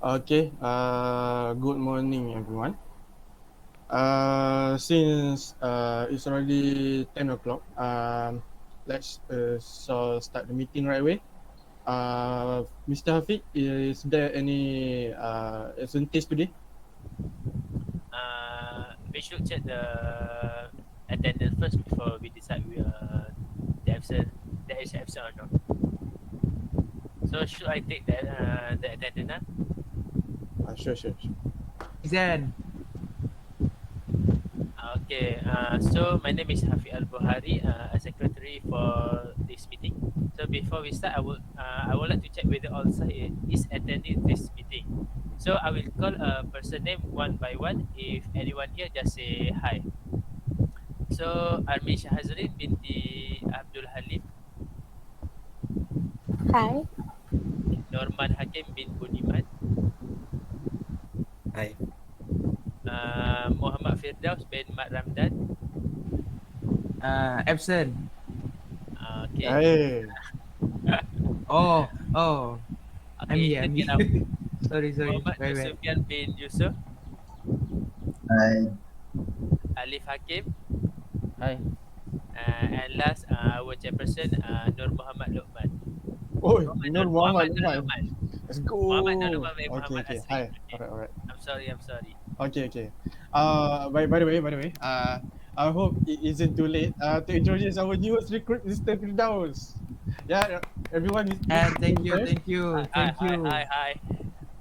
Okay. Good morning, everyone. Since it's already 10 o'clock, let's start the meeting right away. Mr. Hafiq, is there any absentees today? We should check the attendance first before we decide the absent there is absent or not. So should I take the attendance now? Sure. Zen. Okay. So my name is Hafiq Al Buhari, a secretary for this meeting. So before we start, I would like to check whether all staff is attending this meeting. So I will call a person name one by one. If anyone here, just say hi. So Armin Shahazrin binti Abdul Halim, Hi. Norman Hakim bin Budiman, Hi. Muhammad Firdaus bin Mat Ramdan. Absent. Okay. Hey. Oh. I'm Okay, here. kita get Sorry. Muhammad Very Nur bad. Sufyan bin Yusuf, Hi. Alif Hakim, Hi. and last our chairperson Nur Muhammad Luqman. Oh, Nur Muhammad Muhammad Nur Luqman. Luqman. Let's go. Muhammad Nur Luqman bin Okay. Muhammad Asri. Hi. Okay. Alright. I'm sorry. Okay. By the way, I hope it isn't too late to introduce our newest recruit, Mr. Firdaus. Yeah, everyone is. Thank you. Hi.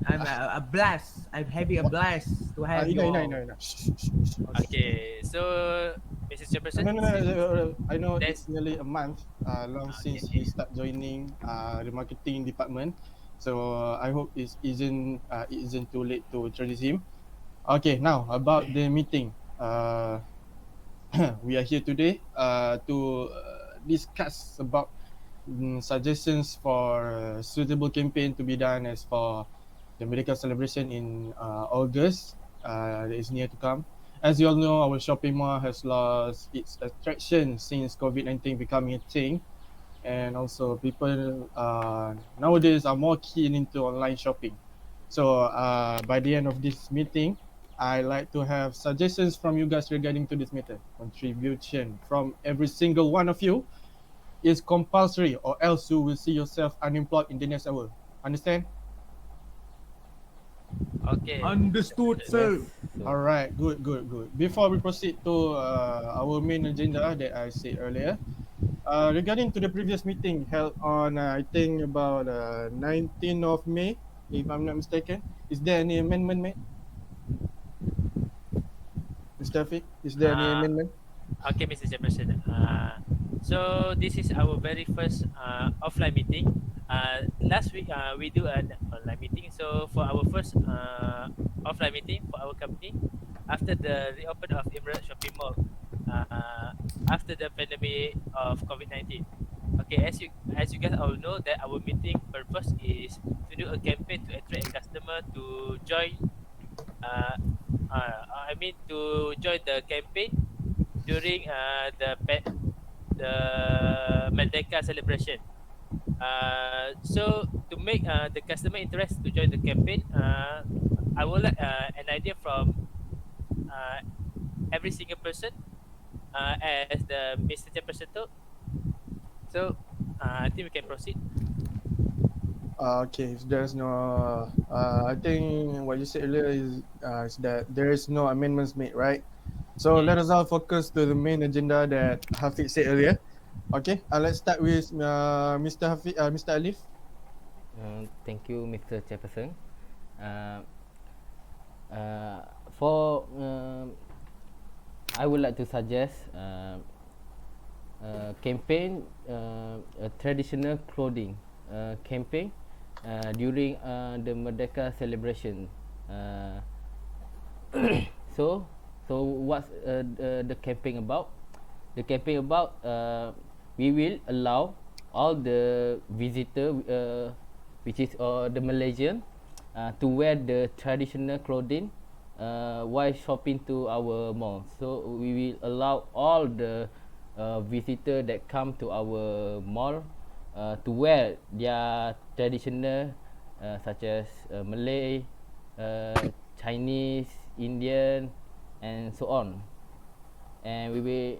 I'm a blast. I'm having a blast to have you all. No. Shh. Okay, so Mrs. Chairperson. No. I know That's- it's nearly a month long since he start joining the marketing department. So I hope it isn't too late to introduce him. Okay, now about the meeting. We are here today to discuss about suggestions for suitable campaign to be done as for the medical celebration in August that is near to come. As you all know, our shopping mall has lost its attraction since COVID-19 becoming a thing, and also people nowadays are more keen into online shopping. So by the end of this meeting, I like to have suggestions from you guys regarding to this matter. Contribution from every single one of you is compulsory, or else you will see yourself unemployed in the next hour. Understand? Okay. Understood, sir. All right, good. Before we proceed to our main agenda that I said earlier, regarding to the previous meeting held on, I think about 19th of May, if I'm not mistaken, is there any amendment made? Mr. Afiq, is there any amendment? Okay, Mr. Chairperson. So this is our very first offline meeting. Last week we do an online meeting. So for our first offline meeting for our company, after the reopen of Emerald Shopping Mall, after the pandemic of COVID-19. Okay, as you guys all know, that our meeting purpose is to do a campaign to attract a customer to join. To join the campaign during the Merdeka celebration. So to make the customer interest to join the campaign, I would like an idea from every single person, as the Mr. Chairperson told. So I think we can proceed. Okay, if there's no, I think what you said earlier is that there is no amendments made, right? So Okay. let us all focus to the main agenda that Hafiq said earlier. Okay, let's start with Mr. Hafiq, Mr. Alif. Thank you, Mr. Chairperson. Uh, for I would like to suggest campaign a traditional clothing campaign during the Merdeka celebration. Uh, so what's the campaign about? The campaign about we will allow all the visitor which is the Malaysian to wear the traditional clothing while shopping to our mall. So we will allow all the visitor that come to our mall to wear their traditional such as Malay, Chinese, Indian, and so on. And we will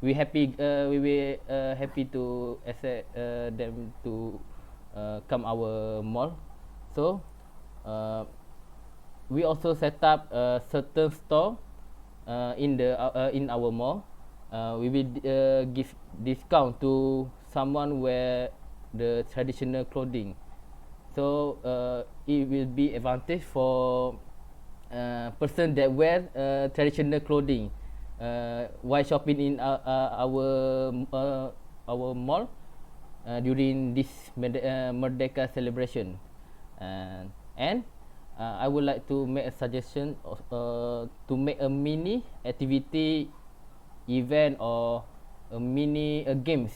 we will happy to accept them to come our mall. So uh, we also set up a certain store in our mall. We will give discount to someone wear the traditional clothing. So it will be advantage for person that wear traditional clothing while shopping in our mall during this Merdeka celebration. And I would like to make a suggestion to make a mini activity event or a mini games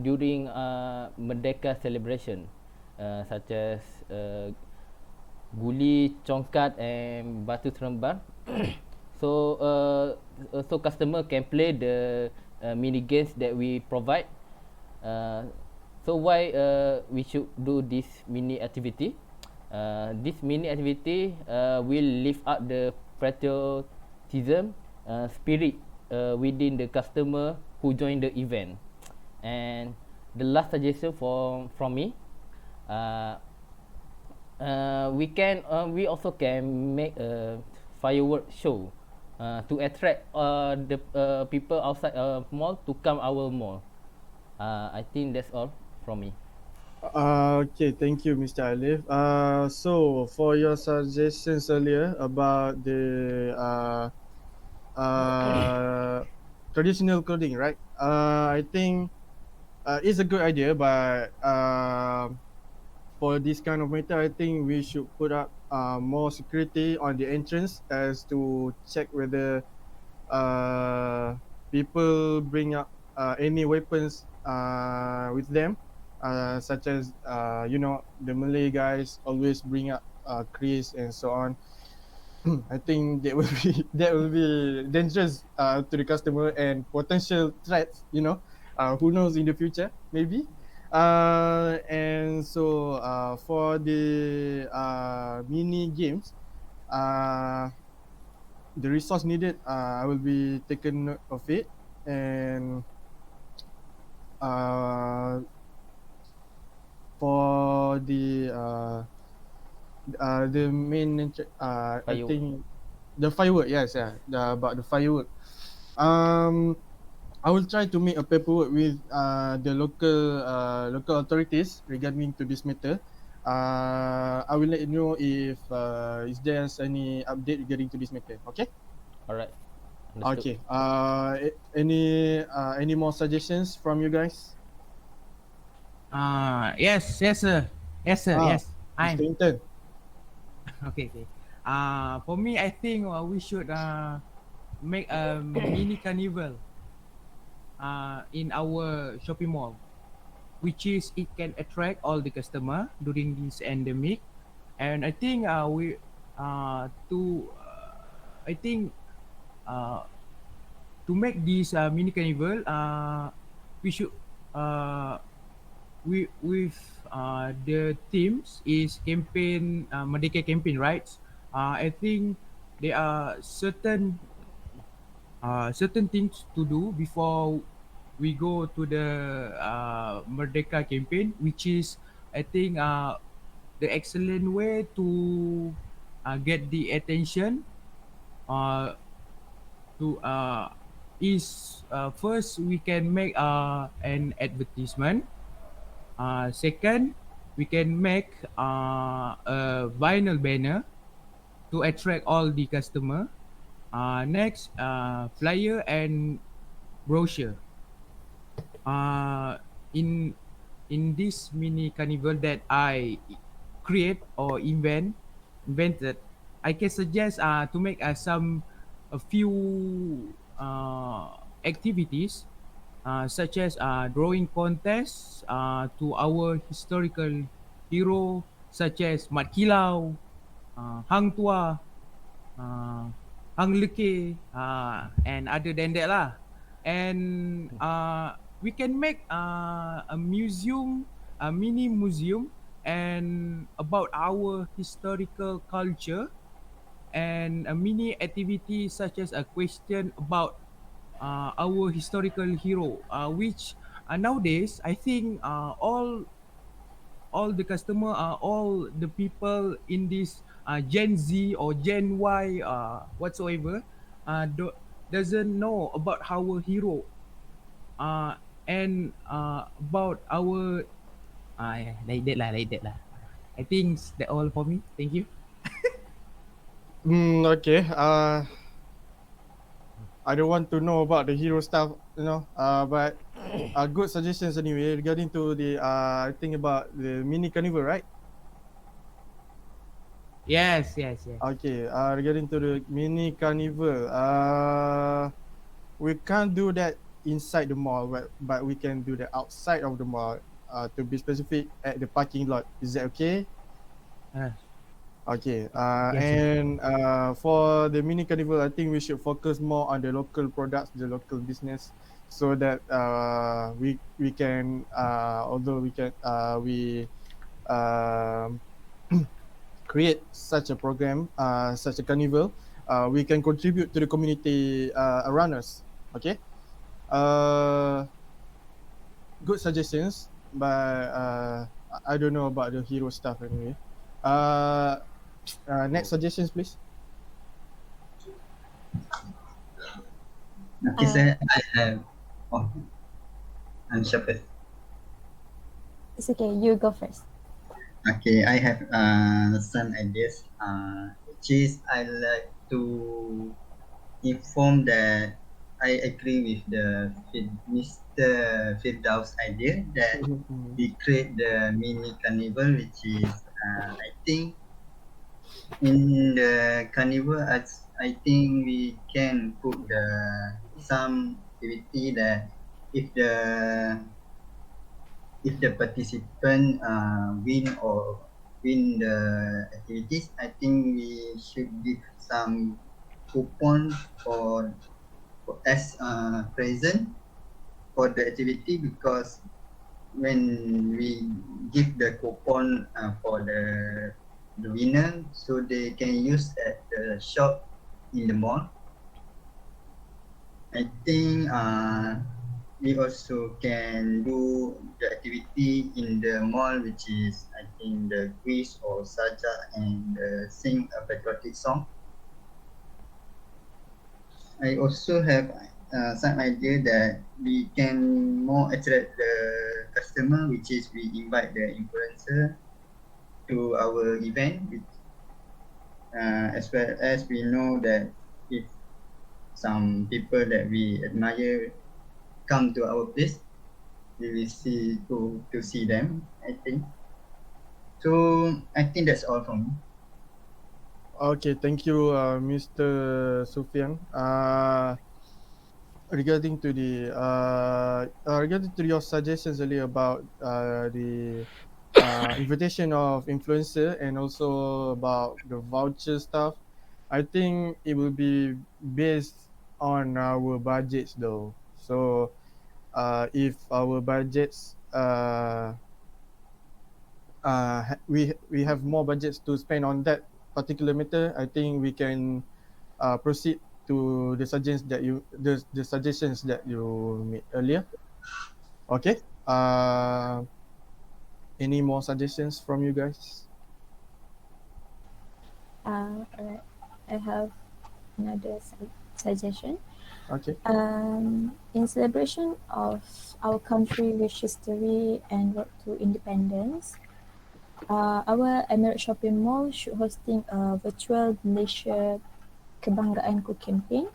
during Merdeka celebration, such as guli, congkat, and batu seremban. So so customer can play the mini games that we provide. Uh, so why we should do this mini activity? This mini activity will lift up the patriotism spirit within the customer who join the event. And the last suggestion from me, uh, we also can make a firework show to attract the people outside mall to come our mall. I think that's all from me. Okay, thank you, Mr. Alif. So for your suggestions earlier about the traditional clothing, right? I think it's a good idea, but for this kind of matter, I think we should put up more security on the entrance as to check whether uh, people bring up any weapons with them, such as the Malay guys always bring up Chris and so on. I think that will be that will be dangerous to the customer and potential threats. Who knows in the future maybe. And so for the mini games, uh, the resource needed, I will be taken note of it, and uh, for the main I Firework. think the firework, yes, yeah, about the firework. um I will try to make a paperwork with the local authorities regarding to this matter. I will let you know if there's any update regarding to this matter. Okay. All right, understood. Okay. Any more suggestions from you guys? Yes, yes, sir. Yes, sir. Ah, Yes. Mr. I'm Intern. okay. Okay. For me, I think we should make a mini carnival in our shopping mall, which is it can attract all the customer during this endemic. And I think we to I think uh, to make this mini carnival, we should uh, we with the themes is campaign Merdeka campaign, right? I think there are certain things to do before we go to the Merdeka campaign, which is I think the excellent way to get the attention uh, to is first we can make an advertisement. Second, we can make a vinyl banner to attract all the customer. Next, flyer and brochure. Uh, in this mini carnival that I create or invented, I can suggest to make a few activities such as drawing contests to our historical hero such as Mat Kilau, Hang Tua, uh, Hang Leke, and other than that lah. And we can make a museum, a mini museum and about our historical culture, and a mini activity such as a question about our historical hero, which nowadays I think all the customer, all the people in this Gen Z or Gen Y whatsoever doesn't know about our hero, and about our yeah, like that lah. I think that all for me. Thank you. Okay. I don't want to know about the hero stuff, but good suggestions anyway regarding to the thing about the mini carnival, right? Yes, yes, yes. Okay. Regarding to the mini carnival, we can't do that inside the mall, but we can do that outside of the mall. To be specific, at the parking lot. Is that okay? Uh, Okay. yes, yes. And for the mini carnival, I think we should focus more on the local products, the local business, so that we can although we can we um, create such a program, such a carnival, we can contribute to the community around us. Okay. Uh, Good suggestions, but I don't know about the hero stuff anyway. Uh, Next suggestions, please. Okay, sir. I have. Oh, I'm Shepard. It's okay. You go first. Okay, I have some ideas. Which is I like to inform that I agree with the Mr. Firdaus idea that we create the mini carnival, which is I think in the carnival, I think we can put some activity that if the participant win the activities, I think we should give some coupon as present for the activity, because when we give the coupon for the winner, so they can use at the shop in the mall. I think we also can do the activity in the mall, which is I think the quiz or saja and sing a patriotic song. I also have some idea that we can more attract the customer, which is we invite the influencer to our event, as well as we know that if some people that we admire come to our place, we will to see them. I think so. I think that's all from me. Okay, thank you, Mr. Sufyan. Regarding to your suggestions earlier about the invitation of influencer and also about the voucher stuff, I think it will be based on our budgets though. So if our budgets we have more budgets to spend on that particular matter, I think we can proceed to the suggestions that you made earlier. Okay. Any more suggestions from you guys? Alright. I have another suggestion. Okay. In celebration of our country rich history and road to independence, our Emirate Shopping Mall should hosting a virtual Malaysia Kebanggaanku campaign.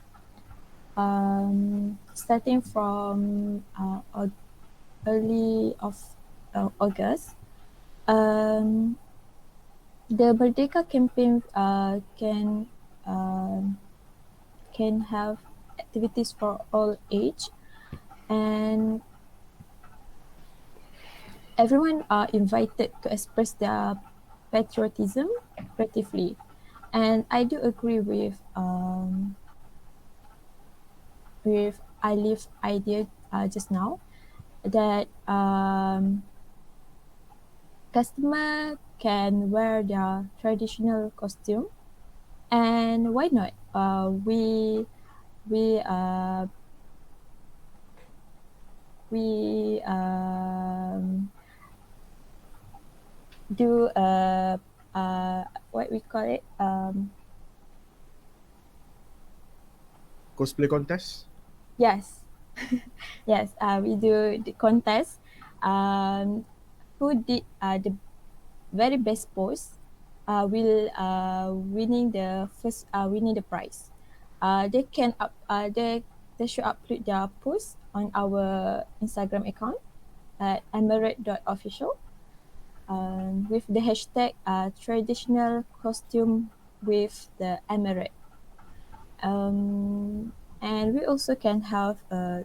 Starting from early of August. The Merdeka campaign can have activities for all age, and everyone are invited to express their patriotism creatively. And I do agree with Alif's idea just now that customer can wear their traditional costume, and why not? We we do what we call it Cosplay contest. yes yes we do the contest who did the very best pose will winning the prize. They should upload their post on our Instagram account at emirate.official with the hashtag traditional costume with the emirate. And we also can have a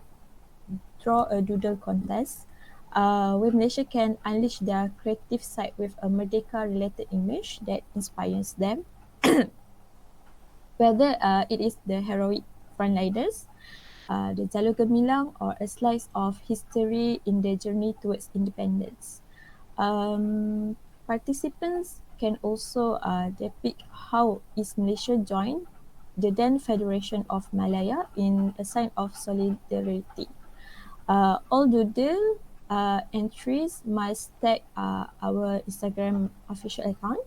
draw a doodle contest where Malaysia can unleash their creative side with a Merdeka related image that inspires them. Whether it is the heroic frontliners, the Jalur Gemilang, or a slice of history in the journey towards independence. Participants can also depict how East Malaysia joined the then Federation of Malaya in a sign of solidarity. All doodle entries must tag our Instagram official account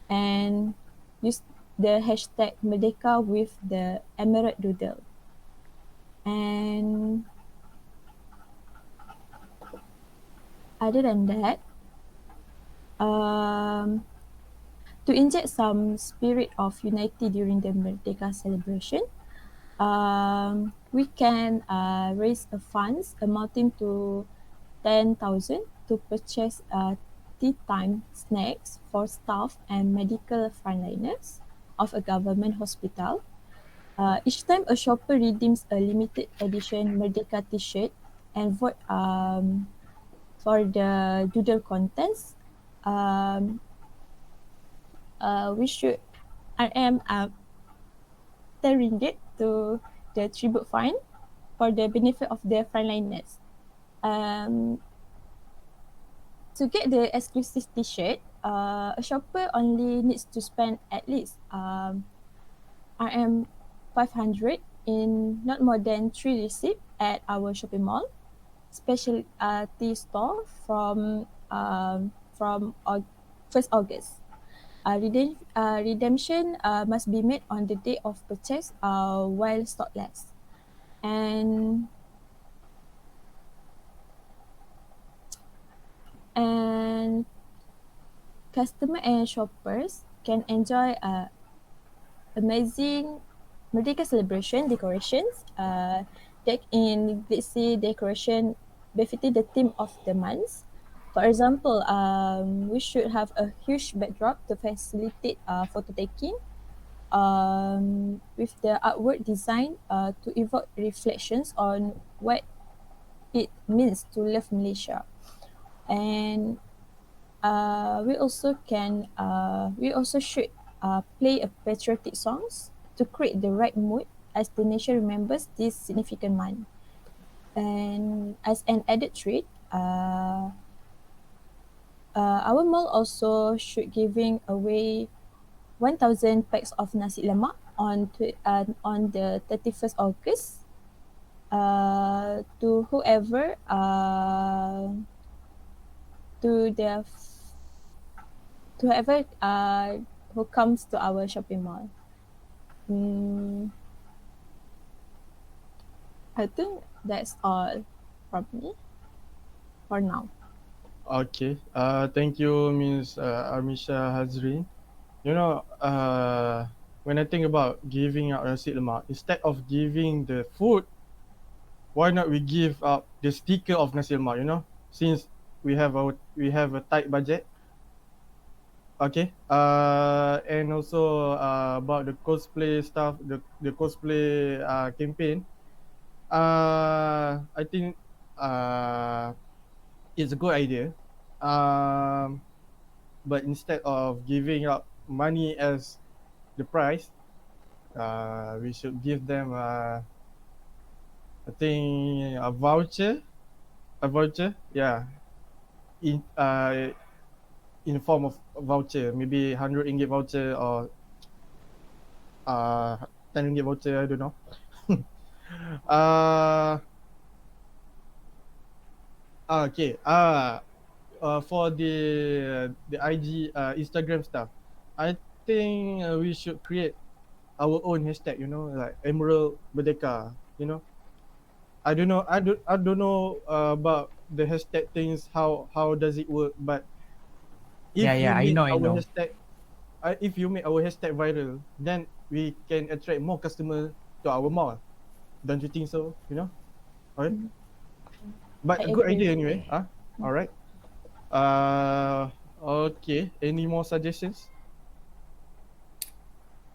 and use the hashtag Merdeka with the Emirate Doodle. And other than that, to inject some spirit of unity during the Merdeka celebration, we can raise a funds amounting to 10,000 to purchase tea time snacks for staff and medical frontliners of a government hospital. Each time a shopper redeems a limited edition Merdeka t-shirt and vote for the doodle contest, um, we should RM 10 ringgit to the tribute fund for the benefit of the frontliners. Um, to get the exclusive t-shirt, a shopper only needs to spend at least RM 500 in not more than 3 receipts at our shopping mall specialty store from 1st August. Redemption must be made on the day of purchase while stock lasts. And customer and shoppers can enjoy amazing Merdeka celebration decorations decked in glitzy decoration befitting the theme of the month. For example, we should have a huge backdrop to facilitate photo taking with the artwork design to evoke reflections on what it means to love Malaysia. And we also should play a patriotic songs to create the right mood as the nation remembers this significant month. And as an added treat, our mall also should giving away 1,000 packs of nasi lemak on the 31st August to whoever to the to whoever who comes to our shopping mall. I think that's all from me for now. Okay. Thank you, Ms. Amisha Hazrin. You know, when I think about giving out nasi lemak, instead of giving the food, why not we give out the sticker of nasi lemak? You know, since we have a tight budget. Okay. And also about the cosplay stuff, the cosplay campaign. I think it's a good idea. Um, but instead of giving out money as the prize, we should give them I think a voucher, yeah. In in form of voucher, maybe 100 ringgit voucher or 10 ringgit voucher, I don't know. uh, okay. For the IG Instagram stuff, I think we should create our own hashtag. You know, like Emerald Merdeka. You know, I don't know about the hashtag things. How does it work? But Yeah, if you yeah, I make know, I our know. hashtag, if you make our hashtag viral, then we can attract more customer to our mall. Don't you think so? You know, alright. Mm, But I a good agree. idea anyway. All right. Uh, okay. Any more suggestions?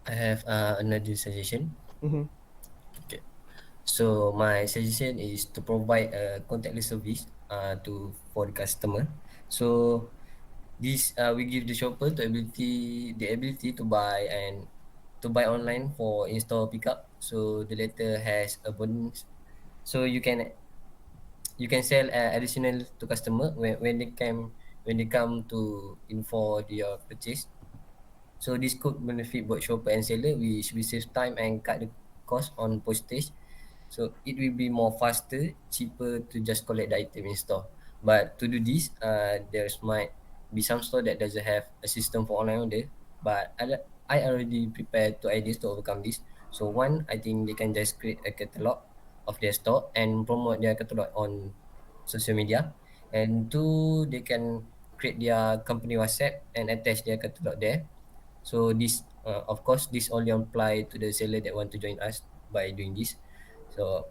I have another suggestion. Mm-hmm. Okay. So my suggestion is to provide a contactless service to for the customer. So this we give the shopper the ability to buy and to buy online for in-store pickup. So the latter has a bonus. So you can sell additional to customer when they come to in for their purchase. So this could benefit both shopper and seller, which will save time and cut the cost on postage. So it will be more faster, cheaper to just collect the item in store. But to do this, there's might be some store that doesn't have a system for online order. But I already prepared two ideas to overcome this. So one, I think they can just create a catalog of their store and promote their catalog on social media. And two, they can create their company WhatsApp and attach their catalog there. So this, of course, this only apply to the seller that want to join us by doing this. So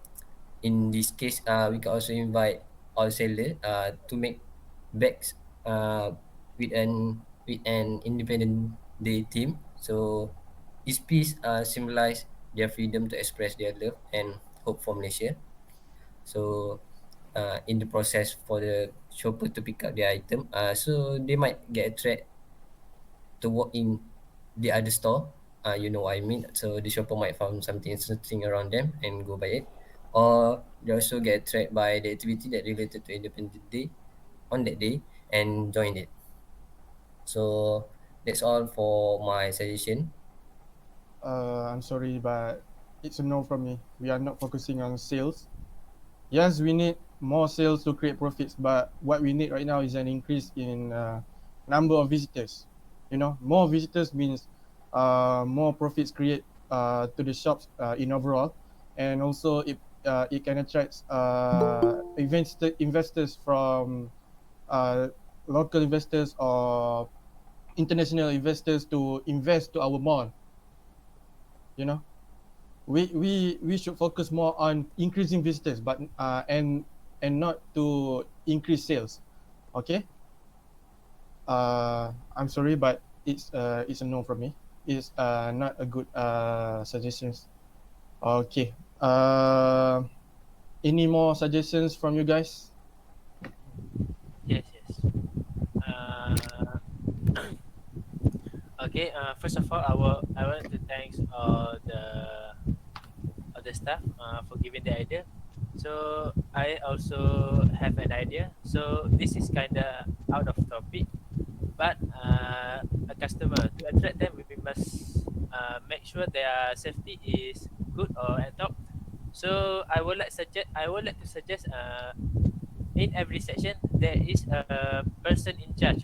in this case, we can also invite all seller to make bags with an independent day team. So each piece symbolize their freedom to express their love and hope for Malaysia. So in the process for the shopper to pick up their item, so they might get attract to walk in the other store. You know what I mean. So the shopper might find something interesting around them and go buy it, or they also get attracted by the activity that related to Independence Day on that day and join it. So that's all for my suggestion. I'm sorry, but it's a no from me. We are not focusing on sales. Yes, we need more sales to create profits, but what we need right now is an increase in number of visitors. You know, more visitors means more profits create to the shops in overall, and also it can attract investors from uh, local investors or international investors to invest to our mall. You know, we should focus more on increasing visitors, but and not to increase sales. Okay. I'm sorry, but it's a no from me. It's not a good suggestions. Okay. Any more suggestions from you guys? Yes, yes. Uh, okay. First of all, I want to thanks all the staff for giving the idea. So I also have an idea. So this is kinda out of topic, but a customer to attract them, we must make sure their safety is good or at top. So I would like to suggest in every section there is a person in charge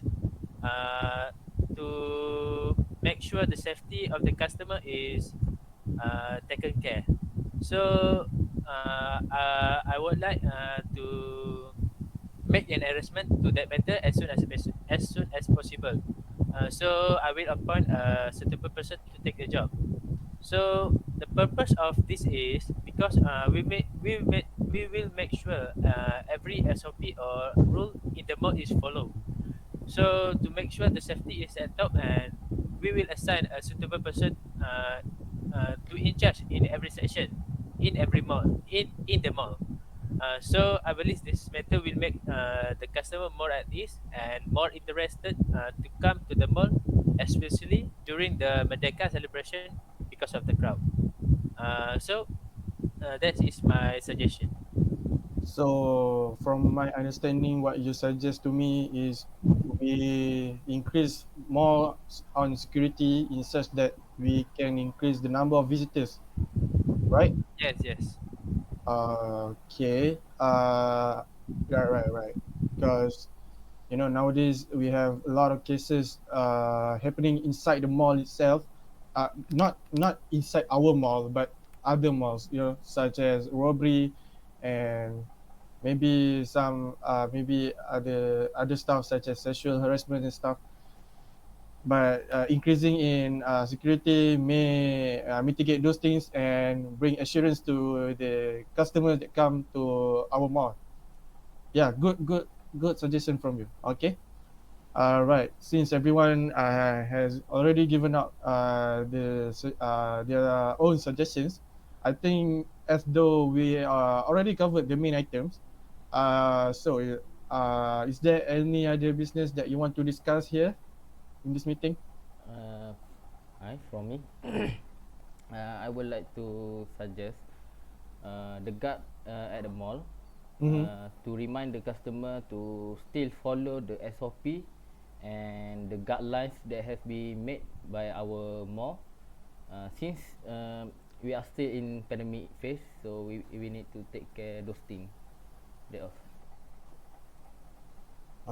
uh, to make sure the safety of the customer is taken care. So I would like to make an arrangement to that matter as soon as possible. So I will appoint a suitable person to take the job. So the purpose of this is because we will make sure every SOP or rule in the mode is followed. So to make sure the safety is at top, and we will assign a suitable person to in charge in every section, in every mall, in the mall. So I believe this method will make the customer more at ease and more interested to come to the mall, especially during the Merdeka celebration because of the crowd. So that is my suggestion. So from my understanding, what you suggest to me is we increase more on security in such that we can increase the number of visitors, right? Yes, yes. Okay. Right. Because nowadays we have a lot of cases happening inside the mall itself. Not inside our mall, but other malls. Such as robbery, and maybe other stuff such as sexual harassment and stuff. But increasing in security may mitigate those things and bring assurance to the customers that come to our mall. Yeah, good suggestion from you. Okay. Right. Since everyone has already given out their own suggestions, I think as though we already covered the main items. So, is there any other business that you want to discuss here in this meeting? Uh, Hi, from me. I would like to suggest the guard at the mall Mm-hmm. to remind the customer to still follow the SOP and the guidelines that has been made by our mall. Since we are still in pandemic phase, so we need to take care those things. That all.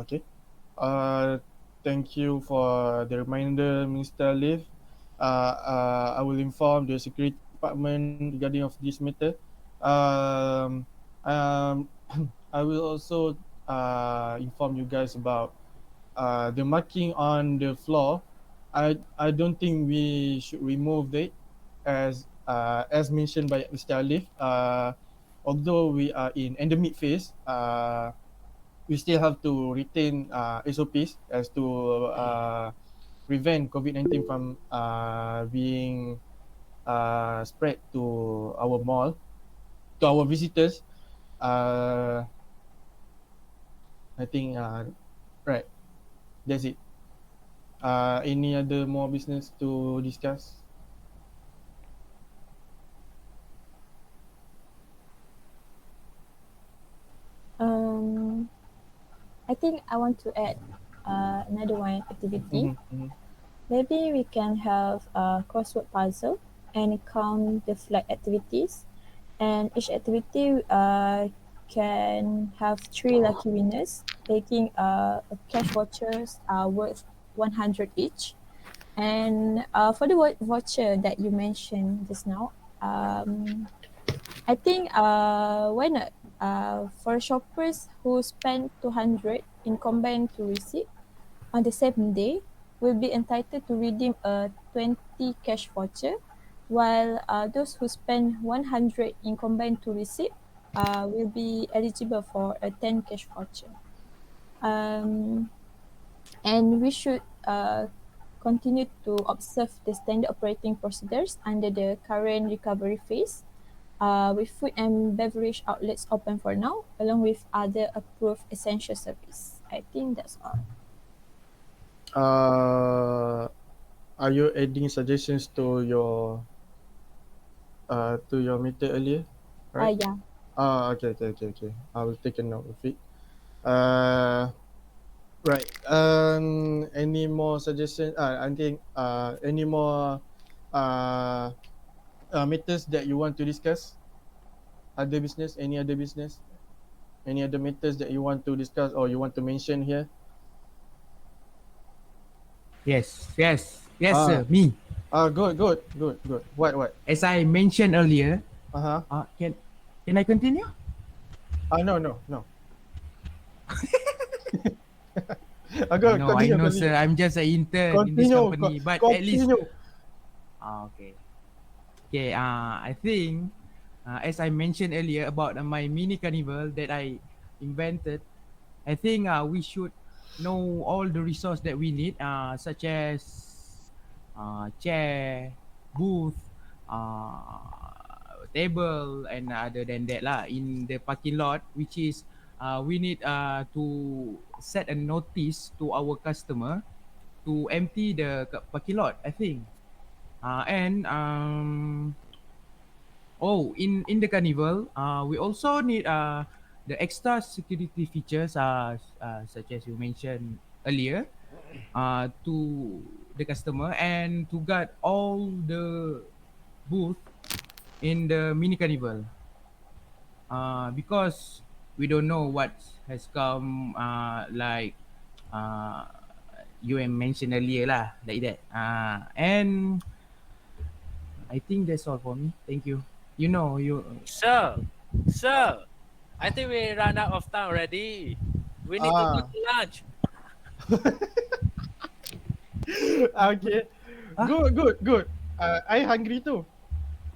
Okay. Uh, Thank you for the reminder, Mr. Leaf. I will inform the security department regarding of this matter. Um, um, I will also inform you guys about the marking on the floor. I don't think we should remove it as mentioned by Mr. Alif. Although we are in endemic phase, we still have to retain SOPs as to prevent COVID-19 from being spread to our mall, to our visitors. Uh, I think right. That's it. Any other more business to discuss? Um, I think I want to add another one activity. Mm-hmm. Maybe we can have a crossword puzzle and count the flag activities. And each activity can have three lucky winners, taking a cash vouchers worth 100 each. And for the voucher that you mentioned just now, I think why not? For shoppers who spend 200 in combined to receipt on the same day will be entitled to redeem a 20 cash voucher, while those who spend 100 in combined to receipt will be eligible for a 10 cash voucher. Um, and we should continue to observe the standard operating procedures under the current recovery phase, with food and beverage outlets open for now, along with other approved essential service. I think that's all. Uh, are you adding suggestions to your meter earlier? Right? Yeah. Okay. I will take a note of it. Uh, right. Any more suggestions? I think any more uh, meters that you want to discuss? Other business? Any other business? Any other matters that you want to discuss or you want to mention here? Yes, Ah, sir. Me. good. What? As I mentioned earlier, Uh-huh. can I continue? No. Go, I know, continue. sir. I'm just an intern in this Continue. company, but at least. Continue. Okay. Okay. I think, as I mentioned earlier about my mini carnival that I invented, I think we should know all the resource that we need, such as chair, booth, table, and other than that lah in the parking lot, which is we need to set a notice to our customer to empty the parking lot. I think, and in the carnival, we also need the extra security features are such as you mentioned earlier, to the customer and to guard all the booth in the mini carnival. Because we don't know what has come, like uh, you mentioned earlier lah, like that. And I think that's all for me. Thank you. You know, you So, I think we ran out of time already. We need to go Ah, to lunch. okay. Ah? Good. I hungry too.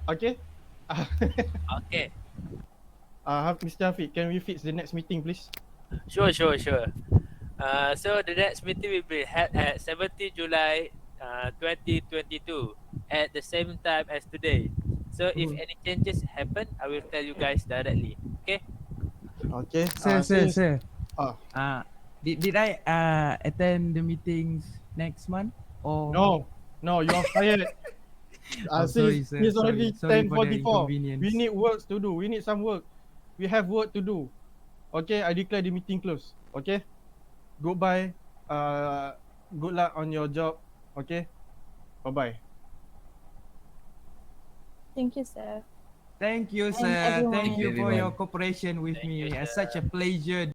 Okay. Okay. Mr. Hafiq, can we fix the next meeting, please? Sure. So the next meeting will be held at 17 July 2022 at the same time as today. So if Oh, any changes happen, I will tell you guys directly. Okay? Okay. Since sir. uh, Did I attend the meetings next month or? no, you are fired. Oh, sorry, Since sir. it's already Sorry for the 10:44, we inconvenience. need work to do. We need some work. We have work to do. Okay, I declare the meeting closed. Okay, goodbye. Good luck on your job. Okay, bye bye. Thank you, sir. Thank you, And sir. Thank Thank you you everyone. for your everyone. cooperation with Thank you, me. It's sir. such a pleasure